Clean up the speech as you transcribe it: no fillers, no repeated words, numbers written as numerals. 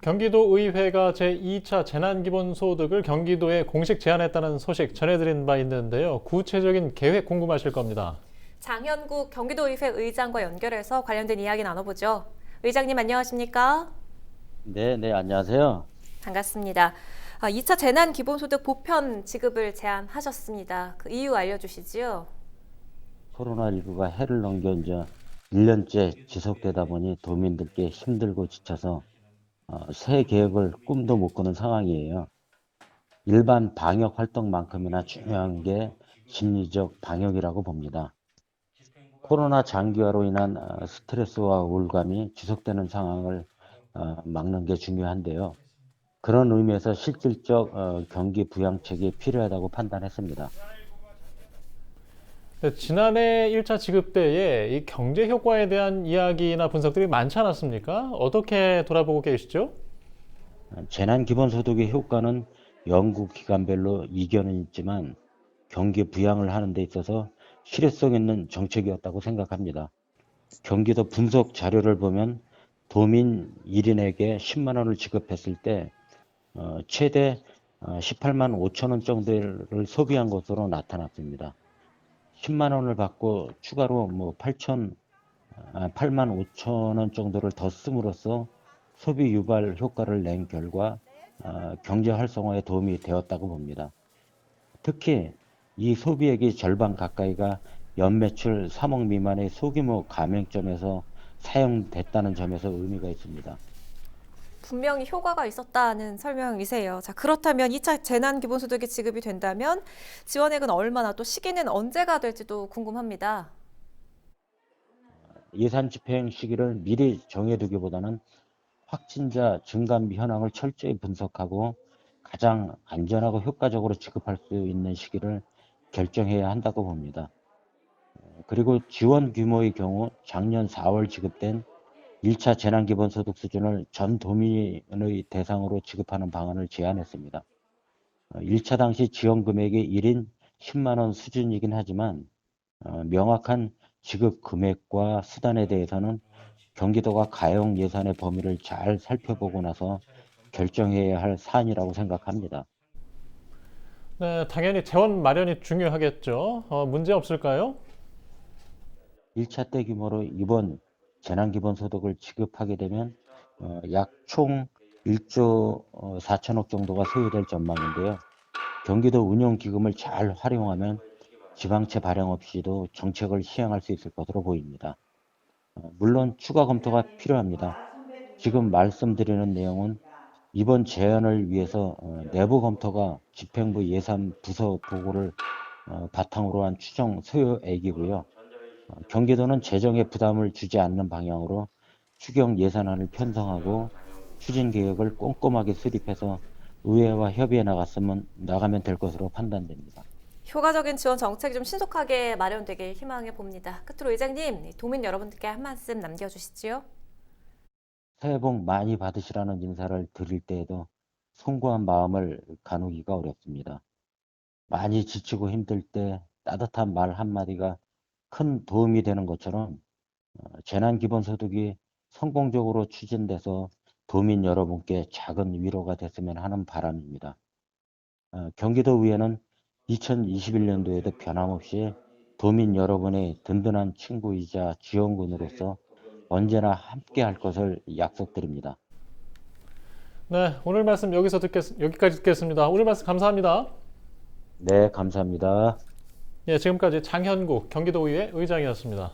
경기도의회가 제2차 재난기본소득을 경기도에 공식 제안했다는 소식 전해드린 바 있는데요. 구체적인 계획 궁금하실 겁니다. 장현국 경기도의회 의장과 연결해서 관련된 이야기 나눠보죠. 의장님 안녕하십니까? 네, 안녕하세요. 반갑습니다. 2차 재난기본소득 보편 지급을 제안하셨습니다. 그 이유 알려주시지요? 코로나19가 해를 넘겨 이제 1년째 지속되다 보니 도민들께 힘들고 지쳐서 새 계획을 꿈도 못 꾸는 상황이에요. 일반 방역 활동만큼이나 중요한 게 심리적 방역이라고 봅니다. 코로나 장기화로 인한 스트레스와 우울감이 지속되는 상황을 막는 게 중요한데요. 그런 의미에서 실질적 경기 부양책이 필요하다고 판단했습니다. 네, 지난해 1차 지급 때에 이 경제 효과에 대한 이야기나 분석들이 많지 않았습니까? 어떻게 돌아보고 계시죠? 재난기본소득의 효과는 연구기관별로 이견은 있지만 경기 부양을 하는 데 있어서 실효성 있는 정책이었다고 생각합니다. 경기도 분석 자료를 보면 도민 1인에게 10만 원을 지급했을 때 최대 18만 5천 원 정도를 소비한 것으로 나타났습니다. 10만 원을 받고 추가로 8만 5천 원 정도를 더 씀으로써 소비 유발 효과를 낸 결과 경제 활성화에 도움이 되었다고 봅니다. 특히 이 소비액의 절반 가까이가 연매출 3억 미만의 소규모 가맹점에서 사용됐다는 점에서 의미가 있습니다. 분명히 효과가 있었다는 설명이세요. 자, 그렇다면 2차 재난기본소득이 지급이 된다면 지원액은 얼마나 또 시기는 언제가 될지도 궁금합니다. 예산 집행 시기를 미리 정해두기보다는 확진자 증감 현황을 철저히 분석하고 가장 안전하고 효과적으로 지급할 수 있는 시기를 결정해야 한다고 봅니다. 그리고 지원 규모의 경우 작년 4월 지급된 1차 재난기본소득 수준을 전 도민의 대상으로 지급하는 방안을 제안했습니다. 1차 당시 지원 금액이 1인 10만 원 수준이긴 하지만 명확한 지급 금액과 수단에 대해서는 경기도가 가용 예산의 범위를 잘 살펴보고 나서 결정해야 할 사안이라고 생각합니다. 네, 당연히 재원 마련이 중요하겠죠. 문제 없을까요? 1차 때 규모로 이번 재난기본소득을 지급하게 되면 약 총 1조 4천억 정도가 소요될 전망인데요. 경기도 운용기금을 잘 활용하면 지방채 발행 없이도 정책을 시행할 수 있을 것으로 보입니다. 물론 추가 검토가 필요합니다. 지금 말씀드리는 내용은 이번 제안을 위해서 내부 검토가 집행부 예산 부서 보고를 바탕으로 한 추정 소요액이고요. 경기도는 재정에 부담을 주지 않는 방향으로 추경 예산안을 편성하고 추진 계획을 꼼꼼하게 수립해서 의회와 협의해 나가면 될 것으로 판단됩니다. 효과적인 지원 정책이 좀 신속하게 마련되길 희망해 봅니다. 끝으로 의장님, 도민 여러분들께 한 말씀 남겨주시지요. 새해 복 많이 받으시라는 인사를 드릴 때에도 송구한 마음을 가누기가 어렵습니다. 많이 지치고 힘들 때 따뜻한 말 한마디가 큰 도움이 되는 것처럼 재난기본소득이 성공적으로 추진돼서 도민 여러분께 작은 위로가 됐으면 하는 바람입니다. 경기도의회는 2021년도에도 변함없이 도민 여러분의 든든한 친구이자 지원군으로서 언제나 함께 할 것을 약속드립니다. 네, 오늘 말씀 여기까지 듣겠습니다. 오늘 말씀 감사합니다. 네, 감사합니다. 예, 지금까지 장현국 경기도의회 의장이었습니다.